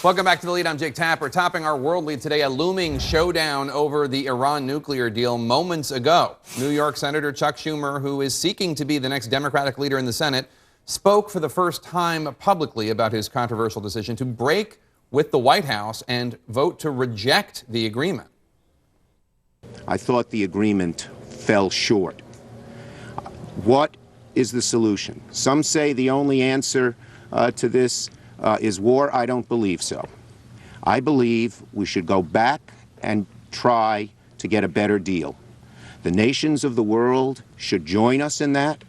Welcome back to The Lead. I'm Jake Tapper. Topping our world lead today, a looming showdown over the Iran nuclear deal moments ago. New York Senator Chuck Schumer, who is seeking to be the next Democratic leader in the Senate, spoke for the first time publicly about his controversial decision to break with the White House and vote to reject the agreement. I thought the agreement fell short. What is the solution? Some say the only answer to this is war. I don't believe so. I believe we should go back and try to get a better deal. The nations of the world should join us in that.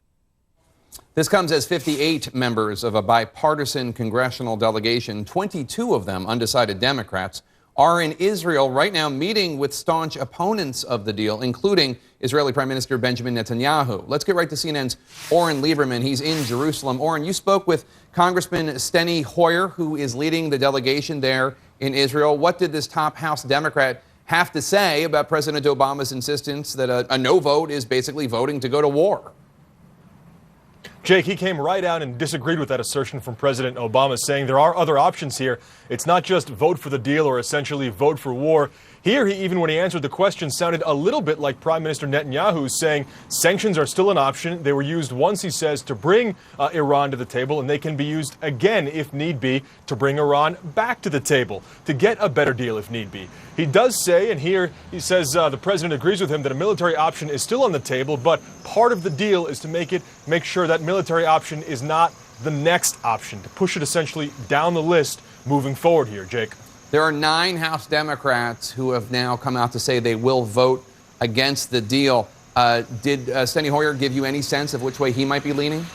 This comes as 58 members of a bipartisan congressional delegation, 22 of them undecided Democrats, are in Israel right now meeting with staunch opponents of the deal, including Israeli Prime Minister Benjamin Netanyahu. Let's get right to CNN's Oren Lieberman. He's in Jerusalem. Oren, you spoke with Congressman Steny Hoyer, who is leading the delegation there in Israel. What did this top House Democrat have to say about President Obama's insistence that a no vote is basically voting to go to war? Jake, he came right out and disagreed with that assertion from President Obama, saying there are other options here. It's not just vote for the deal or essentially vote for war. Here, even when he answered the question, sounded a little bit like Prime Minister Netanyahu, saying sanctions are still an option. They were used once, he says, to bring Iran to the table, and they can be used again, if need be, to bring Iran back to the table, to get a better deal if need be. He does say, and here he says the president agrees with him, that a military option is still on the table, but part of the deal is to make sure that military option is not the next option, to push it essentially down the list moving forward here, Jake. There are 9 House Democrats who have now come out to say they will vote against the deal. Did Steny Hoyer give you any sense of which way he might be leaning?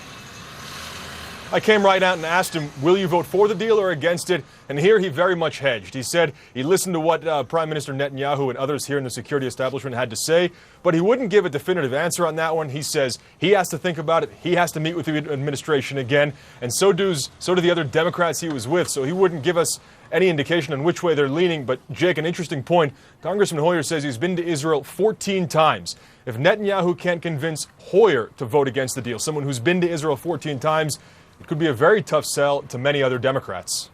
I came right out and asked him, will you vote for the deal or against it? And here he very much hedged. He said he listened to what Prime Minister Netanyahu and others here in the security establishment had to say, but he wouldn't give a definitive answer on that one. He says he has to think about it. He has to meet with the administration again. And so do the other Democrats he was with. So he wouldn't give us any indication on which way they're leaning. But, Jake, an interesting point. Congressman Hoyer says he's been to Israel 14 times. If Netanyahu can't convince Hoyer to vote against the deal, someone who's been to Israel 14 times, it could be a very tough sell to many other Democrats.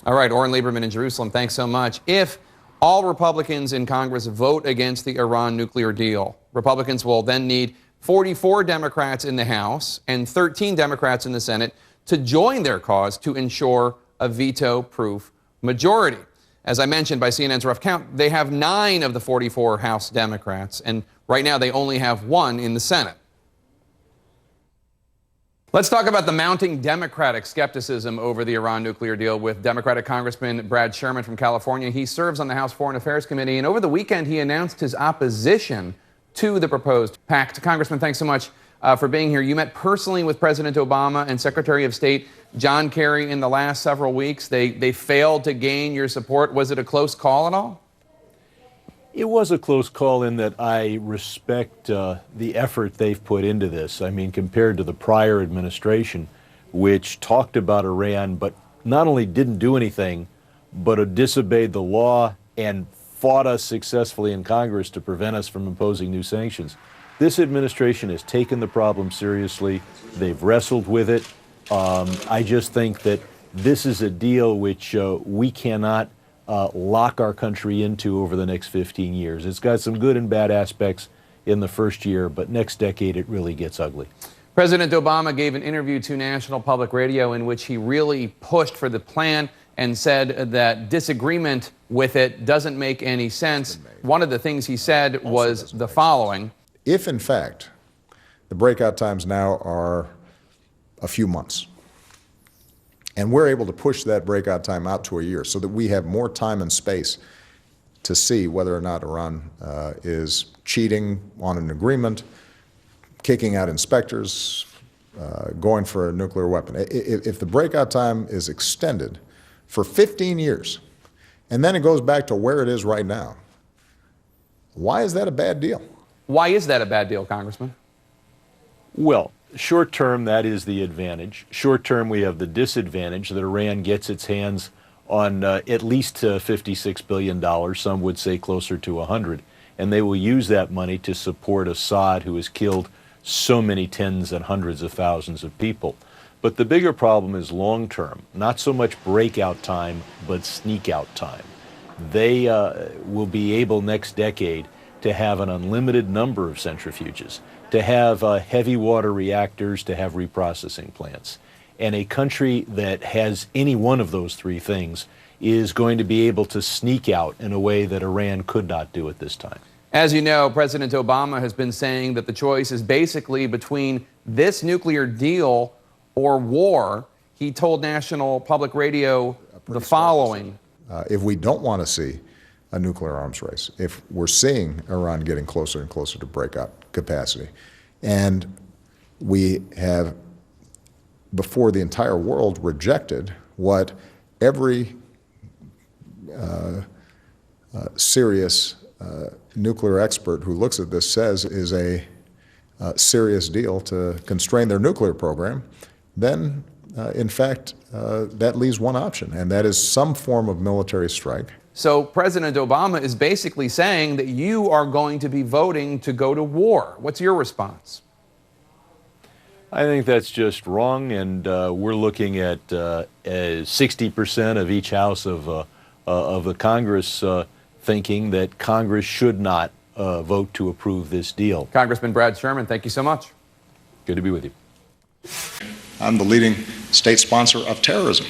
All right, Oren Lieberman in Jerusalem, thanks so much. If all Republicans in Congress vote against the Iran nuclear deal, Republicans will then need 44 Democrats in the House and 13 Democrats in the Senate to join their cause to ensure a veto-proof majority. As I mentioned, by CNN's rough count, they have 9 of the 44 House Democrats, and right now they only have 1 in the Senate. Let's talk about the mounting Democratic skepticism over the Iran nuclear deal with Democratic Congressman Brad Sherman from California. He serves on the House Foreign Affairs Committee, and over the weekend he announced his opposition to the proposed pact. Congressman, thanks so much for being here. You met personally with President Obama and Secretary of State John Kerry in the last several weeks. They failed to gain your support. Was it a close call at all? It was a close call in that I respect the effort they've put into this. I mean, compared to the prior administration, which talked about Iran, but not only didn't do anything, but disobeyed the law and fought us successfully in Congress to prevent us from imposing new sanctions. This administration has taken the problem seriously. They've wrestled with it. I just think that this is a deal which we cannot lock our country into over the next 15 years. It's got some good and bad aspects in the first year, but next decade it really gets ugly. President Obama gave an interview to National Public Radio in which he really pushed for the plan and said that disagreement with it doesn't make any sense. One of the things he said was the following. If, in fact, the breakout times now are a few months, and we're able to push that breakout time out to a year so that we have more time and space to see whether or not Iran is cheating on an agreement, kicking out inspectors, going for a nuclear weapon. If the breakout time is extended for 15 years, and then it goes back to where it is right now, why is that a bad deal? Why is that a bad deal, Congressman? Well, short term, that is the advantage. Short term, we have the disadvantage that Iran gets its hands on at least $56 billion. Some would say closer to 100. And they will use that money to support Assad, who has killed so many tens and hundreds of thousands of people. But the bigger problem is long term, not so much breakout time, but sneak out time. They will be able next decade to have an unlimited number of centrifuges, to have heavy water reactors, to have reprocessing plants. And a country that has any one of those three things is going to be able to sneak out in a way that Iran could not do at this time. As you know, President Obama has been saying that the choice is basically between this nuclear deal or war. He told National Public Radio the following. If we don't want to see a nuclear arms race, if we're seeing Iran getting closer and closer to breakout capacity, and we have, before the entire world, rejected what every serious nuclear expert who looks at this says is a serious deal to constrain their nuclear program, then in fact, that leaves one option, and that is some form of military strike. So President Obama is basically saying that you are going to be voting to go to war. What's your response? I think that's just wrong, and we're looking at 60% of each house of the Congress thinking that Congress should not vote to approve this deal. Congressman Brad Sherman, thank you so much. Good to be with you. I'm the leading state sponsor of terrorism.